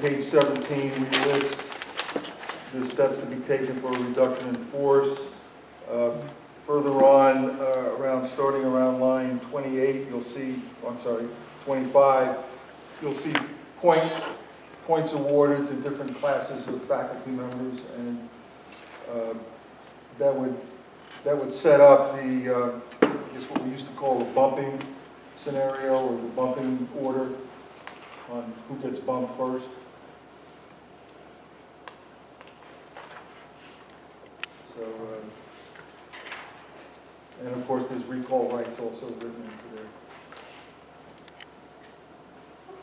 page 17, we list the steps to be taken for a reduction in force. Further on, starting around line 28, you'll see, I'm sorry, 25, you'll see points awarded to different classes of faculty members, and that would set up the, I guess what we used to call a bumping scenario, or the bumping order on who gets bumped first. So, and of course, there's recall rights also written into there.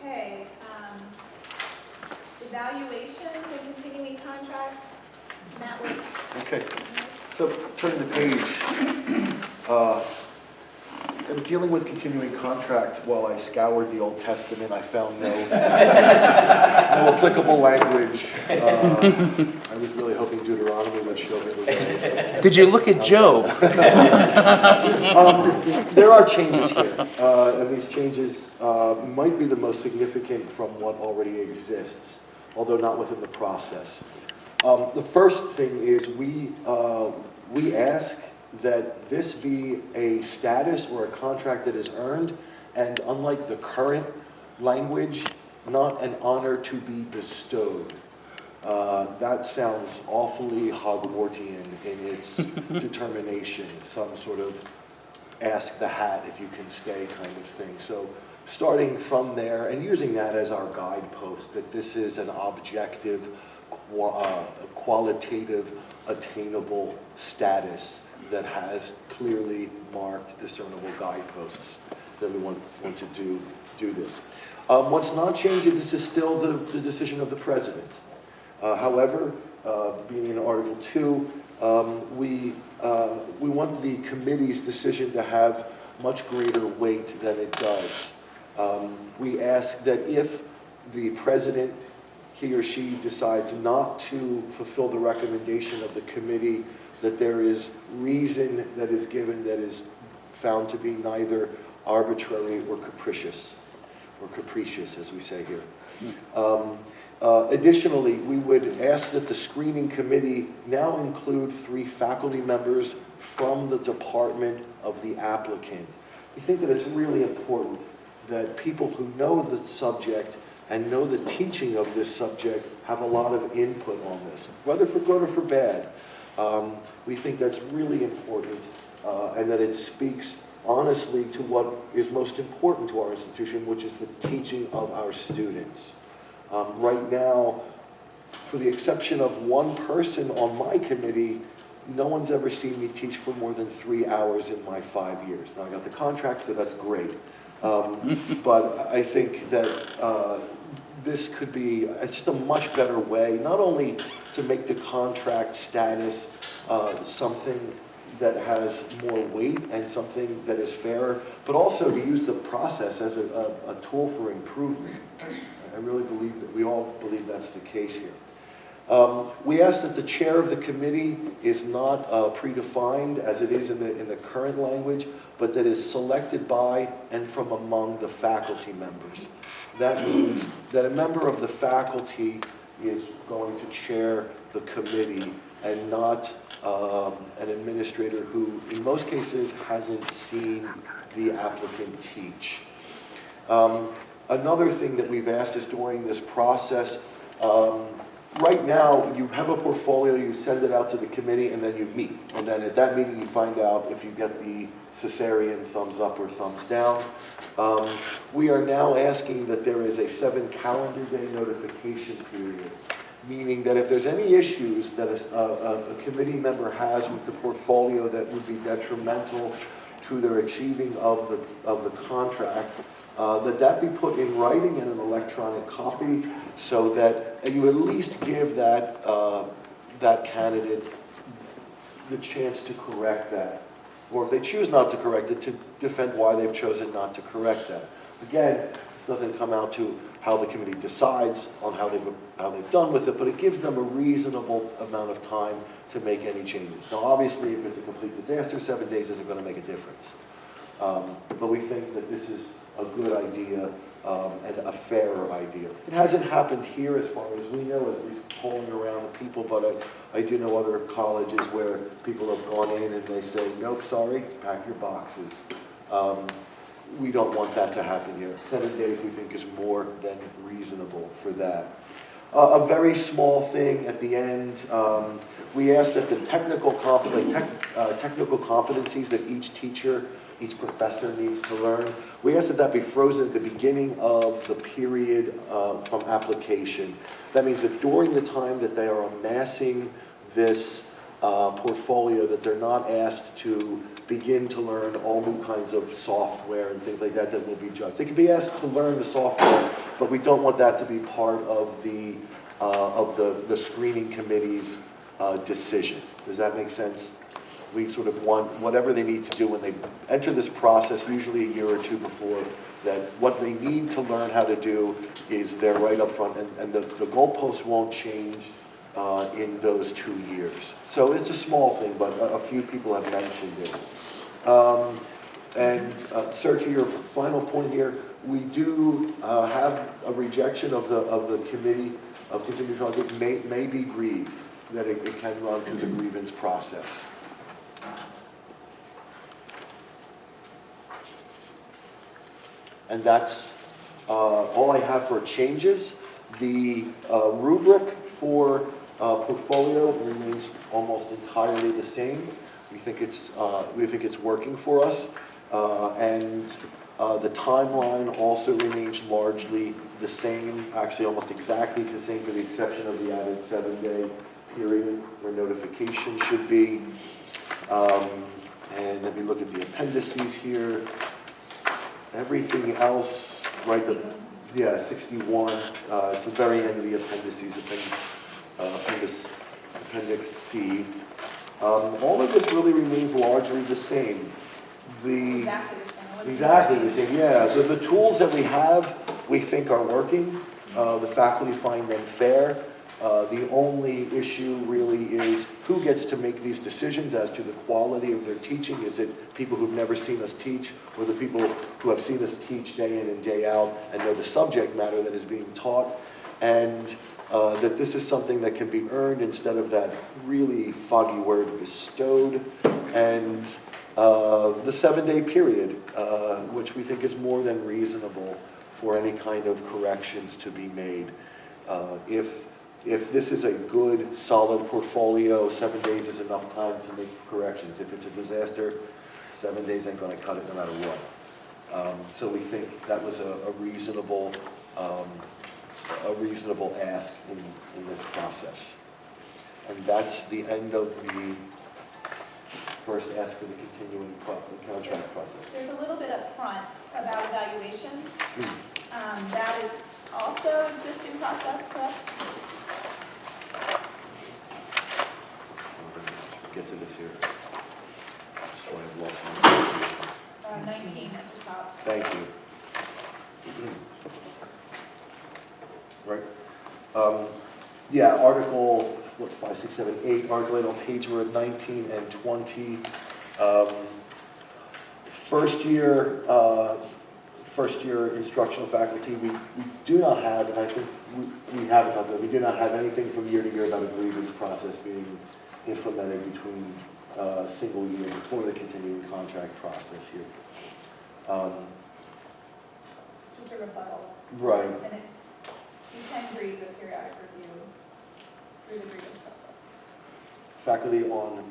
Okay, evaluations and continuing contract. Matt, what? Okay, so turning the page, in dealing with continuing contract, while I scoured the Old Testament, I found no applicable language. I was really hoping Deuteronomy would show me the way. Did you look at Job? There are changes here, and these changes might be the most significant from what already exists, although not within the process. The first thing is we ask that this be a status or a contract that is earned, and unlike the current language, not an honor to be bestowed. That sounds awfully Hogwartian in its determination, some sort of ask the hat if you can stay kind of thing. So starting from there and using that as our guidepost, that this is an objective, qualitative, attainable status that has clearly marked, discernible guideposts that we want to do this. What's not changing, this is still the decision of the president. However, being in Article 2, we want the committee's decision to have much greater weight than it does. We ask that if the president, he or she, decides not to fulfill the recommendation of the committee, that there is reason that is given that is found to be neither arbitrary or capricious, as we say here. Additionally, we would ask that the screening committee now include 3 faculty members from the department of the applicant. We think that it's really important that people who know the subject and know the teaching of this subject have a lot of input on this, whether for good or for bad. We think that's really important, and that it speaks honestly to what is most important to our institution, which is the teaching of our students. Right now, for the exception of one person on my committee, no one's ever seen me teach for more than 3 hours in my 5 years. Now, I got the contract, so that's great. But I think that this could be just a much better way, not only to make the contract status something that has more weight and something that is fair, but also to use the process as a tool for improvement. I really believe that we all believe that's the case here. We ask that the chair of the committee is not predefined as it is in the current language, but that is selected by and from among the faculty members. That means that a member of the faculty is going to chair the committee and not an administrator who, in most cases, hasn't seen the applicant teach. Another thing that we've asked is during this process, right now, you have a portfolio, you send it out to the committee, and then you meet. And then at that meeting, you find out if you get the Caesarean thumbs up or thumbs down. We are now asking that there is a 7 calendar day notification period, meaning that if there's any issues that a committee member has with the portfolio that would be detrimental to their achieving of the contract, that be put in writing in an electronic copy, so that you at least give that candidate the chance to correct that. Or if they choose not to correct it, to defend why they've chosen not to correct that. Again, it doesn't come out to how the committee decides on how they've done with it, but it gives them a reasonable amount of time to make any changes. Now, obviously, if it's a complete disaster, 7 days isn't going to make a difference. But we think that this is a good idea and a fairer idea. It hasn't happened here as far as we know, as we're polling around the people, but I do know other colleges where people have gone in and they say, nope, sorry, pack your boxes. We don't want that to happen here. 7 days we think is more than reasonable for that. A very small thing at the end, we asked that the technical competencies that each teacher, each professor needs to learn, we asked that that be frozen at the beginning of the period from application. That means that during the time that they are amassing this portfolio, that they're not asked to begin to learn all new kinds of software and things like that that will be judged. They can be asked to learn the software, but we don't want that to be part of the screening committee's decision. Does that make sense? We sort of want whatever they need to do when they enter this process, usually a year or two before, that what they need to learn how to do is there right up front, and the goalposts won't change in those 2 years. So it's a small thing, but a few people have mentioned it. Sir, to your final point here, we do have a rejection of the committee of continuing conduct may be grieved, that it can run through the grievance process. And that's all I have for changes. The rubric for portfolio remains almost entirely the same. We think it's working for us, and the timeline also remains largely the same, actually almost exactly the same, for the exception of the added 7-day period where notification should be. And let me look at the appendices here. Everything else, right? 61. It's the very end of the appendices, Appendix C. All of this really remains largely the same. Exactly the same, yeah. The tools that we have, we think are working. The faculty find them fair. The only issue really is who gets to make these decisions as to the quality of their teaching. Is it people who've never seen us teach, or the people who have seen us teach day in and day out and know the subject matter that is being taught? And that this is something that can be earned instead of that really foggy word bestowed. And the 7-day period, which we think is more than reasonable for any kind of corrections to be made. If this is a good, solid portfolio, 7 days is enough time to make corrections. If it's a disaster, 7 days ain't going to cut it no matter what. So we think that was a reasonable ask in this process. And that's the end of the first ask for the continuing contract process. There's a little bit up front about evaluations. That is also existing process, correct? Get to this here. That's why I've lost my 19 at the top. Thank you. Right. Yeah, Article 5, 6, 7, 8, Article 8 on page, we're at 19 and 20. First year instructional faculty, we do not have, and I think we haven't talked about, we do not have anything from year to year about a grievance process being implemented between single year before the continuing contract process here. Just a rebuttal. Right. And you can grieve the periodic review through the grievance process. Faculty on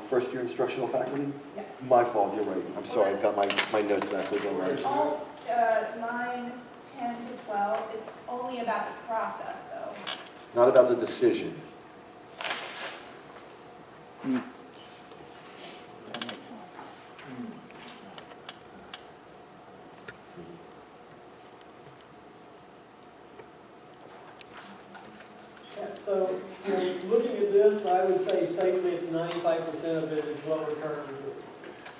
first year instructional faculty? Yes. My fault, you're right. I'm sorry, I've got my notes back. It's all 9, 10 to 12. It's only about the process, though. Not about the decision. So, looking at this, I would say safely it's 95% of it is what we're currently doing.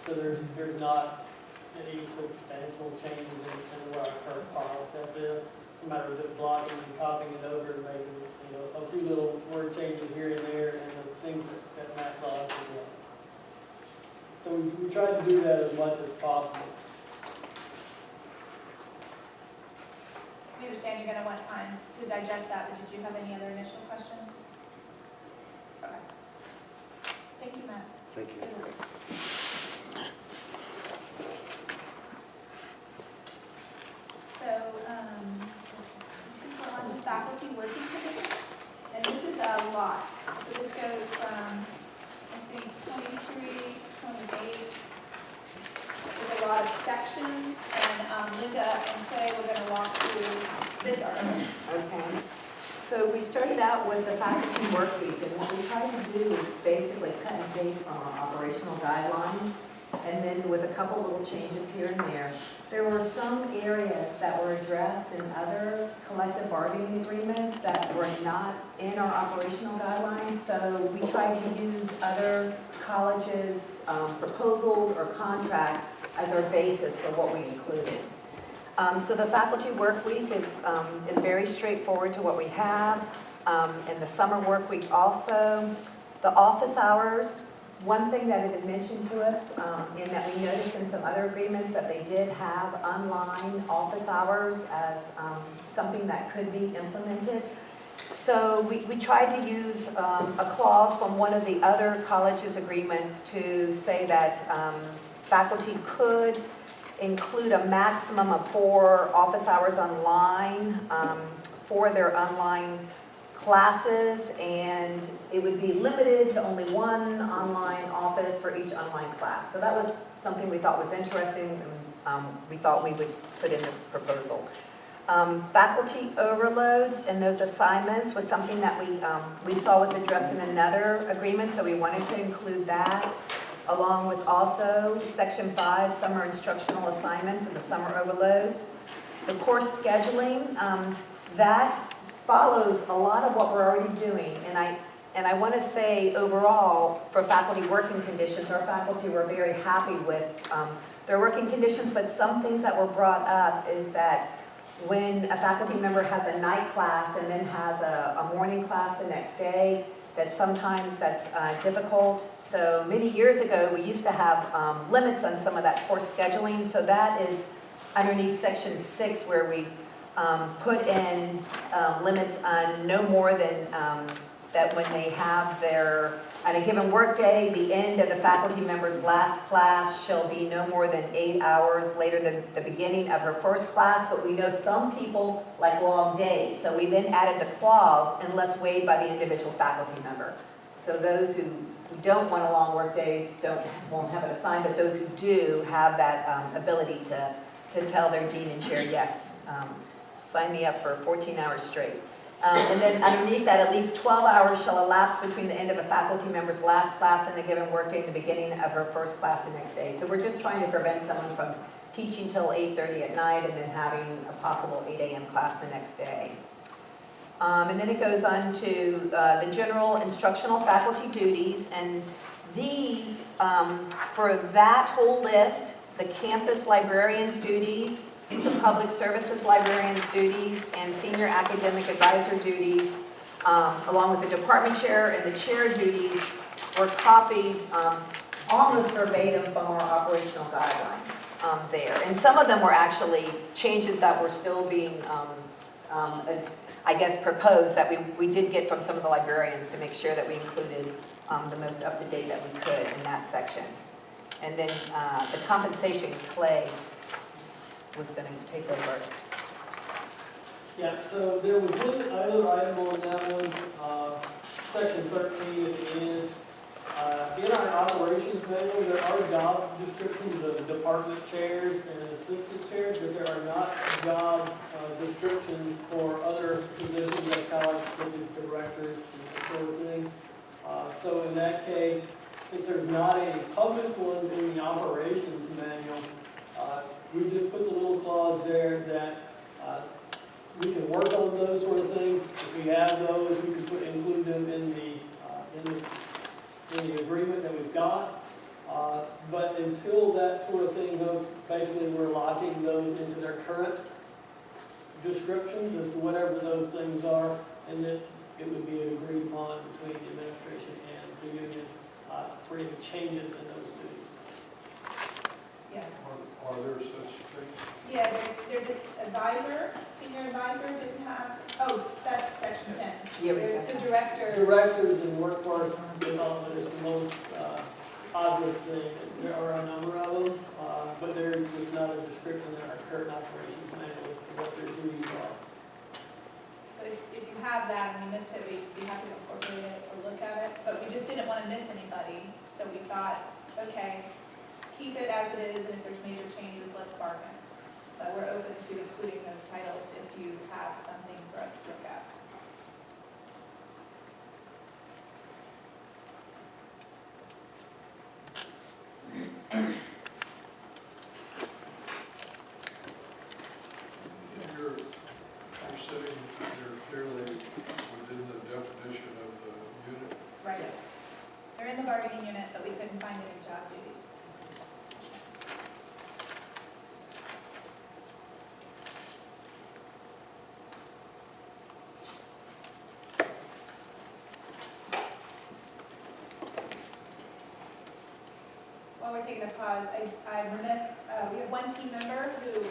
So there's not any substantial changes in what our current process is. It's a matter of just blocking and copying it over and making, a few little word changes here and there, and the things that Matt brought up as well. So we try to do that as much as possible. understand you're gonna want time to digest that, but did you have any other initial questions? Okay. Thank you, Matt. Thank you. So, we're on to faculty working committees, and this is a lot. So this goes from, I think, 23 to 28, with a lot of sections, and Linda and Clay, we're gonna walk through this article. Okay. So we started out with the faculty work week, and what we tried to do is basically cut and paste from our operational guidelines, and then with a couple little changes here and there. There were some areas that were addressed in other collective bargaining agreements that were not in our operational guidelines, so we tried to use other colleges' proposals or contracts as our basis for what we included. So the faculty work week is very straightforward to what we have. And the summer work week also. The office hours, one thing that it had mentioned to us, in that we noticed in some other agreements that they did have online office hours as something that could be implemented. So we tried to use a clause from one of the other colleges' agreements to say that faculty could include a maximum of 4 office hours online for their online classes, and it would be limited to only 1 online office for each online class. So that was something we thought was interesting, and we thought we would put in the proposal. Faculty overloads and those assignments was something that we saw was addressed in another agreement, so we wanted to include that, along with also Section 5, summer instructional assignments and the summer overloads. The course scheduling, that follows a lot of what we're already doing. And I want to say overall, for faculty working conditions, our faculty were very happy with their working conditions, but some things that were brought up is that when a faculty member has a night class and then has a morning class the next day, that sometimes that's difficult. So many years ago, we used to have limits on some of that course scheduling. So that is underneath Section 6, where we put in limits on no more than that when they have their, on a given workday, the end of the faculty member's last class shall be no more than 8 hours later than the beginning of her first class. But we know some people like long days. So we then added the clause, unless waived by the individual faculty member. So those who don't want a long workday won't have it assigned, but those who do have that ability to tell their dean and chair, yes, sign me up for 14 hours straight. And then underneath that, at least 12 hours shall elapse between the end of a faculty member's last class in a given workday and the beginning of her first class the next day. So we're just trying to prevent someone from teaching till 8:30 at night and then having a possible 8 a.m. class the next day. And then it goes on to the general instructional faculty duties. And these, for that whole list, the campus librarian's duties, the public services librarian's duties, and senior academic advisor duties, along with the department chair and the chair duties, were copied almost verbatim from our operational guidelines there. And some of them were actually changes that were still being, I guess, proposed that we did get from some of the librarians to make sure that we included the most up-to-date that we could in that section. And then the compensation, Clay was going to take over. Yeah, so there was one other item on that one, section 13 at the end. In our operations manual, there are job descriptions of department chairs and assistant chairs, but there are not job descriptions for other positions at college, such as directors and that sort of thing. So in that case, since there's not a published one in the operations manual, we just put the little clause there that we can work on those sort of things. If we have those, we can include them in the agreement that we've got. But until that sort of thing goes, basically we're locking those into their current descriptions as to whatever those things are, and that it would be agreed upon between the administration and the union for any changes in those duties. Yeah. Are there such things? Yeah, there's an advisor, senior advisor, Yeah, we There's got the that. director. Directors and workforce development is the most obvious thing. There are a number of them, but there's just not a description in our current operation manual as to what their duties are. So if you have that and we missed it, we'd be happy to incorporate it or look at it, but we just didn't want to miss anybody. So we thought, okay, keep it as it is, and if there's major changes, let's bargain. But we're open to including those titles if you have something for us to look at. You're sitting there clearly within the definition of the unit. Right. They're in the bargaining unit, but we couldn't find any job duties. While we're taking a pause, I'm remiss, we have one team member who